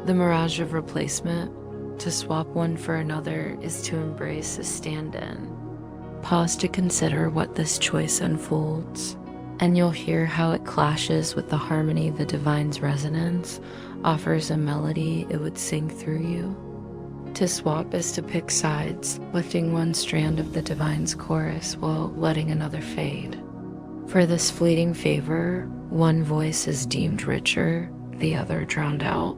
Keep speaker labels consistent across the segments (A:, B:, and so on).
A: The mirage of replacement, to swap one for another, is to embrace a stand-in. Pause to consider what this choice unfolds, and you'll hear how it clashes with the harmony the divine's resonance offers a melody it would sing through you. To swap is to pick sides, lifting one strand of the divine's chorus while letting another fade. For this fleeting favor, one voice is deemed richer, the other drowned out.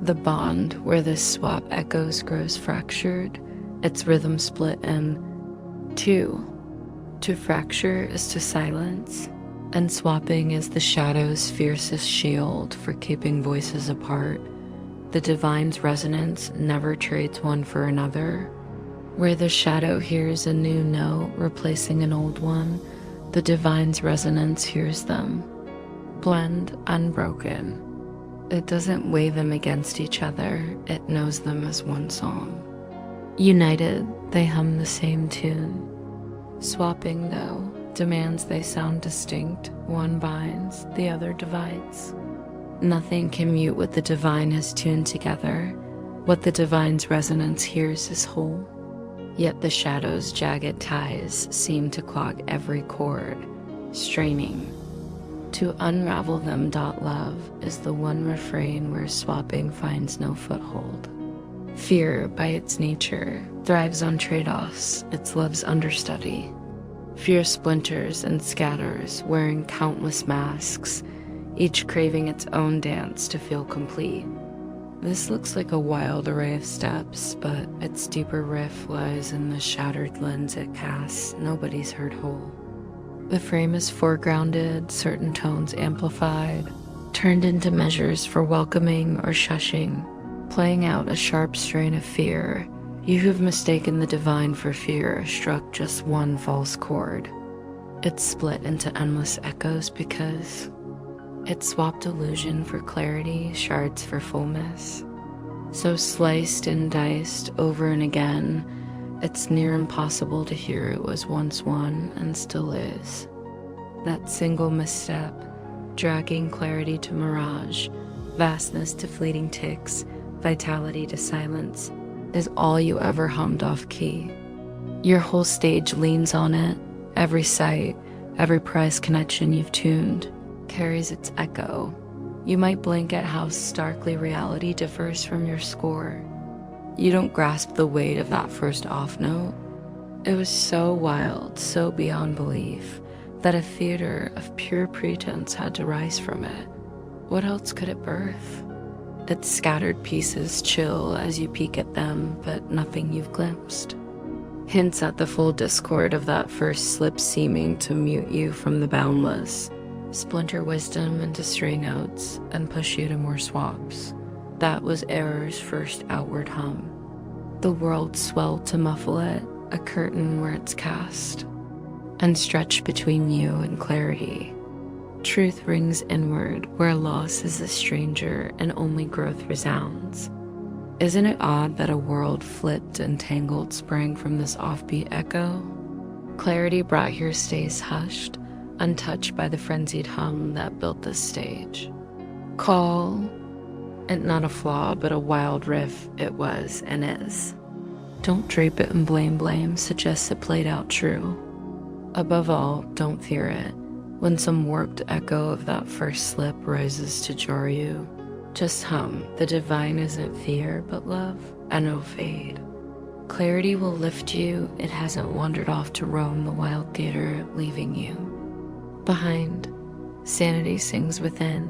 A: The bond where this swap echoes grows fractured, its rhythm split in two. To fracture is to silence, and swapping is the shadow's fiercest shield for keeping voices apart. The divine's resonance never trades one for another. Where the shadow hears a new note replacing an old one, the divine's resonance hears them. Blend unbroken. It doesn't weigh them against each other, it knows them as one song. United, they hum the same tune. Swapping, though, demands they sound distinct. One binds, the other divides. Nothing can mute what the divine has tuned together. What the divine's resonance hears is whole. Yet the shadow's jagged ties seem to clog every chord, straining. To unravel them. Love is the one refrain where swapping finds no foothold. Fear, by its nature, thrives on trade-offs, its love's understudy. Fear splinters and scatters, wearing countless masks, each craving its own dance to feel complete. This looks like a wild array of steps, but its deeper riff lies in the shattered lens it casts. Nobody's heard whole. The frame is foregrounded, certain tones amplified, turned into measures for welcoming or shushing, playing out a sharp strain of fear. You who've mistaken the divine for fear struck just one false chord. It's split into endless echoes because it swapped illusion for clarity, shards for fullness. So sliced and diced over and again, it's near impossible to hear it was once one and still is. That single misstep, dragging clarity to mirage, vastness to fleeting ticks, vitality to silence, is all you ever hummed off key. Your whole stage leans on it. Every sight, every prized connection you've tuned carries its echo. You might blink at how starkly reality differs from your score. You don't grasp the weight of that first off note. It was so wild, so beyond belief, that a theater of pure pretense had to rise from it. What else could it birth? Its scattered pieces chill as you peek at them, but nothing you've glimpsed. Hints at the full discord of that first slip seeming to mute you from the boundless, splinter wisdom into stray notes, and push you to more swaps. That was error's first outward hum. The world swelled to muffle it, a curtain where it's cast, and stretched between you and clarity. Truth rings inward, where loss is a stranger and only growth resounds. Isn't it odd that a world flipped and tangled sprang from this offbeat echo? Clarity brought your stays hushed, untouched by the frenzied hum that built this stage. Call, and not a flaw, but a wild riff it was and is. Don't drape it in blame, suggests it played out true. Above all, don't fear it. When some warped echo of that first slip rises to jar you, just hum. The divine isn't fear, but love, and it'll fade. Clarity will lift you. It hasn't wandered off to roam the wild theater, leaving you behind. Sanity sings within.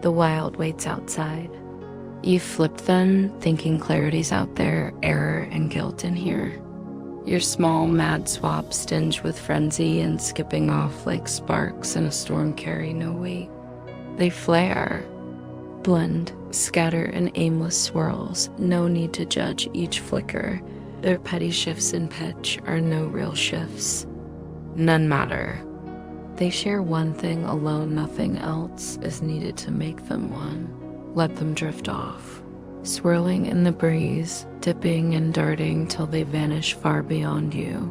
A: The wild waits outside. You flipped then, thinking clarity's out there, error and guilt in here. Your small, mad swaps tinge with frenzy and skipping off like sparks in a storm carry no weight. They flare, blend, scatter in aimless swirls. No need to judge each flicker. Their petty shifts in pitch are no real shifts. None matter. They share one thing alone, nothing else is needed to make them one. Let them drift off, swirling in the breeze, dipping and darting till they vanish far beyond you.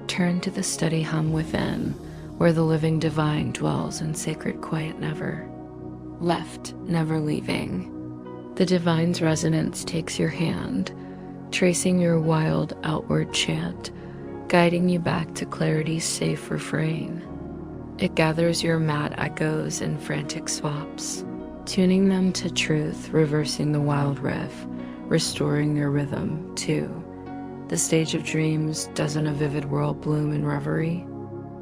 A: Turn to the steady hum within, where the living divine dwells in sacred quiet never. Left, never leaving. The divine's resonance takes your hand, tracing your wild outward chant, guiding you back to clarity's safe refrain. It gathers your mad echoes and frantic swaps, tuning them to truth, reversing the wild riff, restoring your rhythm, too. The stage of dreams doesn't a vivid world bloom in reverie,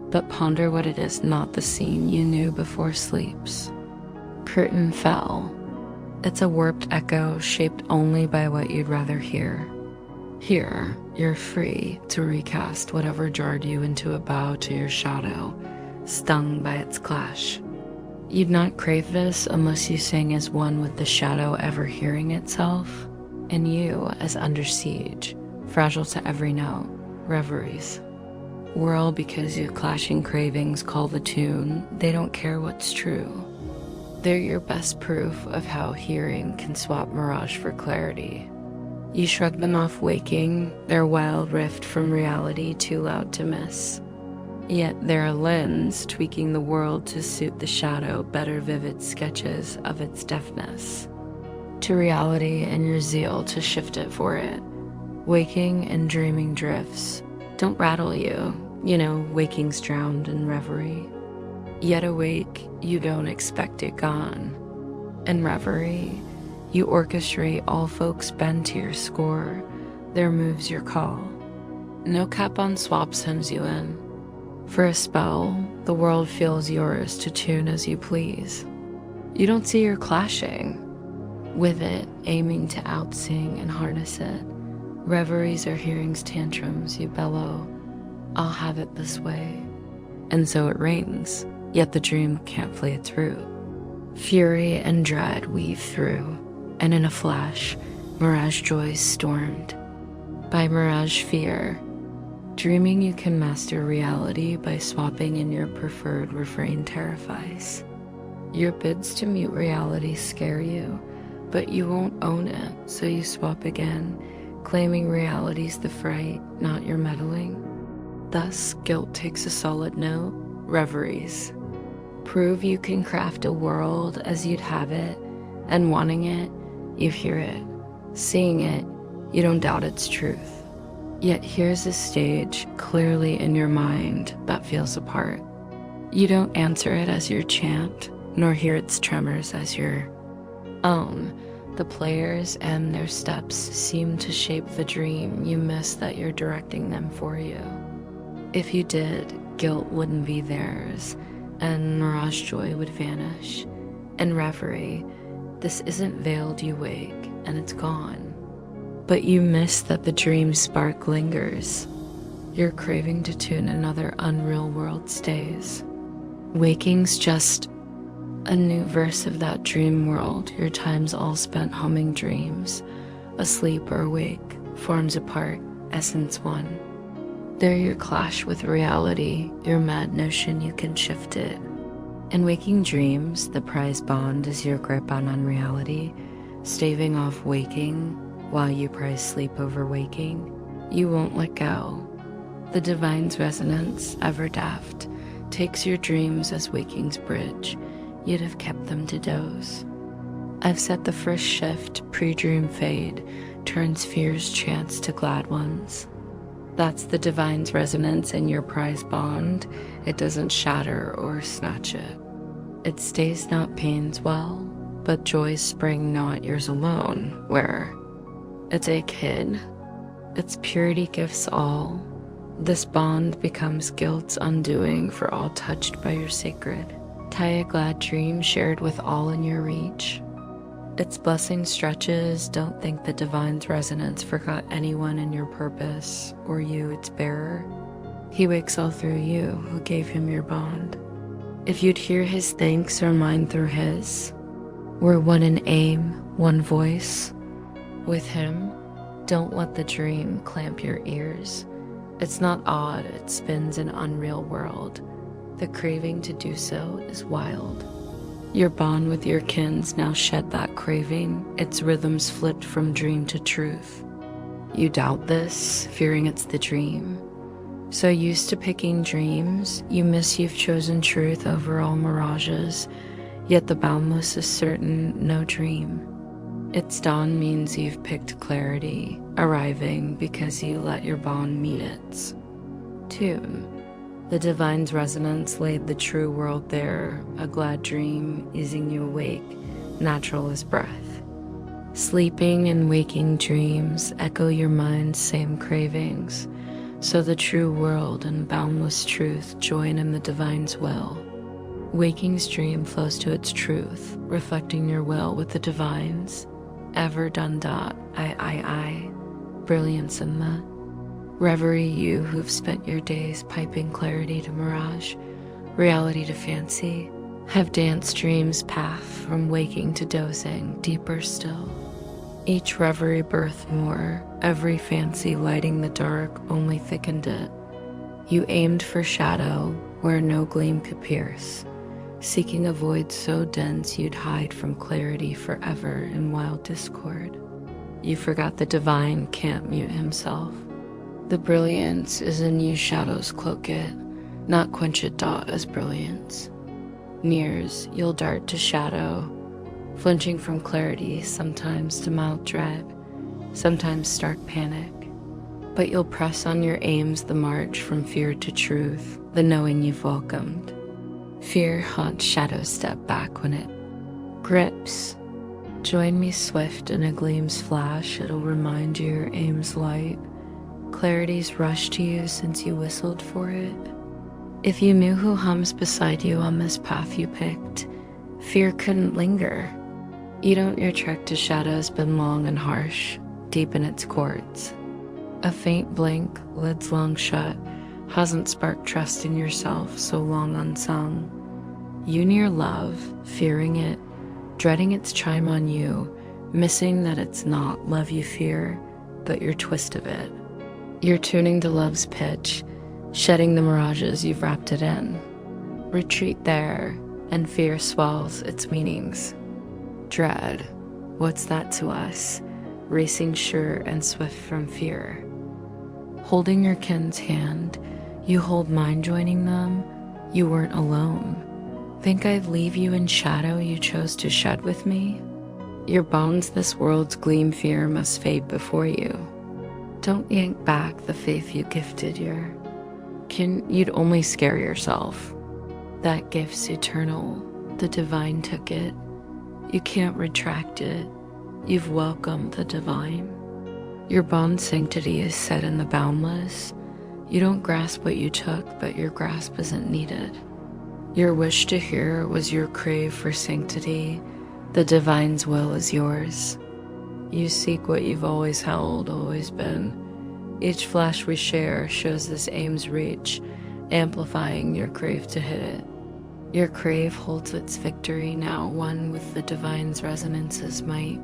A: but ponder what it is, not the scene you knew before sleeps. Curtain fell. It's a warped echo shaped only by what you'd rather hear. Here, you're free to recast whatever jarred you into a bow to your shadow, stung by its clash. You'd not crave this unless you sang as one with the shadow ever hearing itself, and you as under siege, fragile to every note, reveries. Whirl because your clashing cravings call the tune, they don't care what's true. They're your best proof of how hearing can swap mirage for clarity. You shrug them off waking, their wild rift from reality too loud to miss. Yet they're a lens tweaking the world to suit the shadow, better vivid sketches of its deafness. To reality and your zeal to shift it for it. Waking and dreaming drifts don't rattle you, waking's drowned in reverie. Yet awake, you don't expect it gone. In reverie, you orchestrate all folks bend to your score, their moves your call. No cap on swaps hems you in. For a spell, the world feels yours to tune as you please. You don't see your clashing with it, aiming to outsing and harness it. Reveries are hearing's tantrums, you bellow, I'll have it this way. And so it rings, yet the dream can't play its route. Fury and dread weave through, and in a flash, mirage joy stormed. By mirage fear, dreaming you can master reality by swapping in your preferred refrain terrifies. Your bids to mute reality scare you, but you won't own it, so you swap again, claiming reality's the fright, not your meddling. Thus, guilt takes a solid note, reveries. Prove you can craft a world as you'd have it, and wanting it, you hear it. Seeing it, you don't doubt its truth. Yet here's a stage clearly in your mind that feels apart. You don't answer it as your chant, nor hear its tremors as your own. The players and their steps seem to shape the dream you miss that you're directing them for you. If you did, guilt wouldn't be theirs, and mirage joy would vanish. In reverie, this isn't veiled you wake, and it's gone. But you miss that the dream spark lingers. Your craving to tune another unreal world stays. Waking's just a new verse of that dream world, your time's all spent humming dreams. Asleep or awake, forms apart, essence one. They're your clash with reality, your mad notion you can shift it. In waking dreams, the prize bond is your grip on unreality, staving off waking while you prize sleep over waking. You won't let go. The divine's resonance, ever daft, takes your dreams as waking's bridge. You'd have kept them to doze. I've set the first shift, pre-dream fade, turns fear's chance to glad ones. That's the divine's resonance in your prize bond. It doesn't shatter or snatch it. It stays not pain's well, but joy's spring not yours alone, where it's a kid, its purity gifts all. This bond becomes guilt's undoing for all touched by your sacred. Tie a glad dream shared with all in your reach. Its blessing stretches, don't think the divine's resonance forgot anyone in your purpose, or you its bearer. He wakes all through you who gave him your bond. If you'd hear his thanks or mine through his, we're one in aim, one voice. With him, don't let the dream clamp your ears. It's not odd, it spins an unreal world. The craving to do so is wild. Your bond with your kins now shed that craving, its rhythms flipped from dream to truth. You doubt this, fearing it's the dream. So used to picking dreams, you miss you've chosen truth over all mirages, yet the boundless is certain, no dream. Its dawn means you've picked clarity, arriving because you let your bond meet its tune. The divine's resonance laid the true world there, a glad dream, easing you awake, natural as breath. Sleeping and waking dreams echo your mind's same cravings, so the true world and boundless truth join in the divine's will. Waking's dream flows to its truth, reflecting your will with the divine's ever done dot, I, brilliance in the reverie. You who've spent your days piping clarity to mirage, reality to fancy, have danced dreams path from waking to dozing, deeper still. Each reverie birthed more, every fancy lighting the dark only thickened it. You aimed for shadow where no gleam could pierce, seeking a void so dense you'd hide from clarity forever in wild discord. You forgot the divine can't mute himself. The brilliance is in you, shadows cloak it, not quench it dot as brilliance. Nears, you'll dart to shadow, flinching from clarity, sometimes to mild dread, sometimes stark panic. But you'll press on your aims the march from fear to truth, the knowing you've welcomed. Fear haunts shadow step back when it grips. Join me swift in a gleam's flash, it'll remind you your aim's light. Clarity's rushed to you since you whistled for it. If you knew who hums beside you on this path you picked, fear couldn't linger. You don't your trek to shadow's been long and harsh, deep in its courts. A faint blink, lids long shut, hasn't sparked trust in yourself so long unsung. You near love, fearing it, dreading its chime on you, missing that it's not love you fear, but your twist of it. You're tuning to love's pitch, shedding the mirages you've wrapped it in. Retreat there, and fear swells its meanings. Dread, what's that to us? Racing sure and swift from fear. Holding your kin's hand, you hold mine joining them, you weren't alone. Think I'd leave you in shadow you chose to shed with me? Your bones this world's gleam fear must fade before you. Don't yank back the faith you gifted you'd only scare yourself. That gift's eternal, the divine took it. You can't retract it, you've welcomed the divine. Your bond sanctity is set in the boundless. You don't grasp what you took, but your grasp isn't needed. Your wish to hear was your crave for sanctity. The divine's will is yours. You seek what you've always held, always been. Each flash we share shows this aim's reach, amplifying your crave to hit it. Your crave holds its victory now, one with the divine's resonance's might.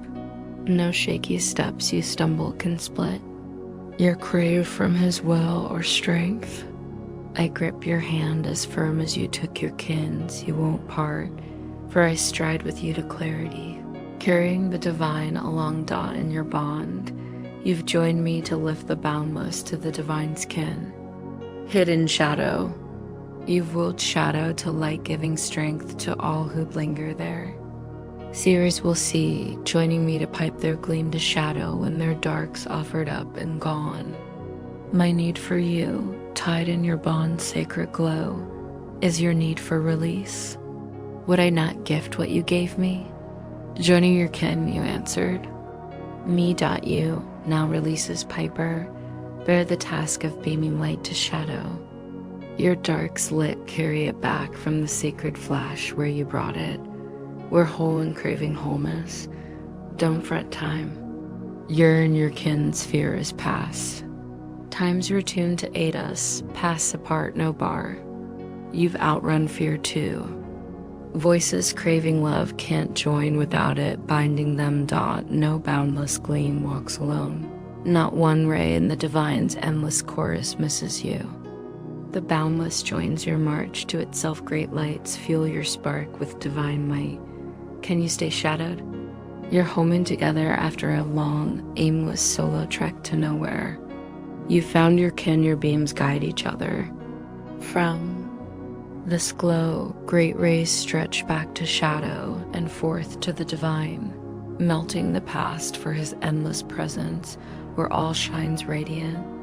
A: No shaky steps you stumble can split your crave from his will or strength. I grip your hand as firm as you took your kin's, you won't part, for I stride with you to clarity. Carrying the divine along dot in your bond, you've joined me to lift the boundless to the divine's kin. Hidden shadow, you've willed shadow to light, giving strength to all who linger there. Seers will see, joining me to pipe their gleam to shadow when their dark's offered up and gone. My need for you, tied in your bond's sacred glow, is your need for release. Would I not gift what you gave me? Joining your kin, you answered. Me.you now releases Piper, bear the task of beaming light to shadow. Your dark's lit, carry it back from the sacred flash where you brought it. We're whole and craving wholeness. Don't fret time. Yearn your kin's fear is past. Time's retuned to aid us, paths apart, no bar. You've outrun fear too. Voices craving love can't join without it, binding them dot, no boundless gleam walks alone. Not one ray in the divine's endless chorus misses you. The boundless joins your march to itself great lights, fuel your spark with divine might. Can you stay shadowed? You're homing together after a long, aimless solo trek to nowhere. You found your kin, your beams guide each other. From this glow, great rays stretch back to shadow and forth to the divine. melting the past for his endless presence where all shines radiant.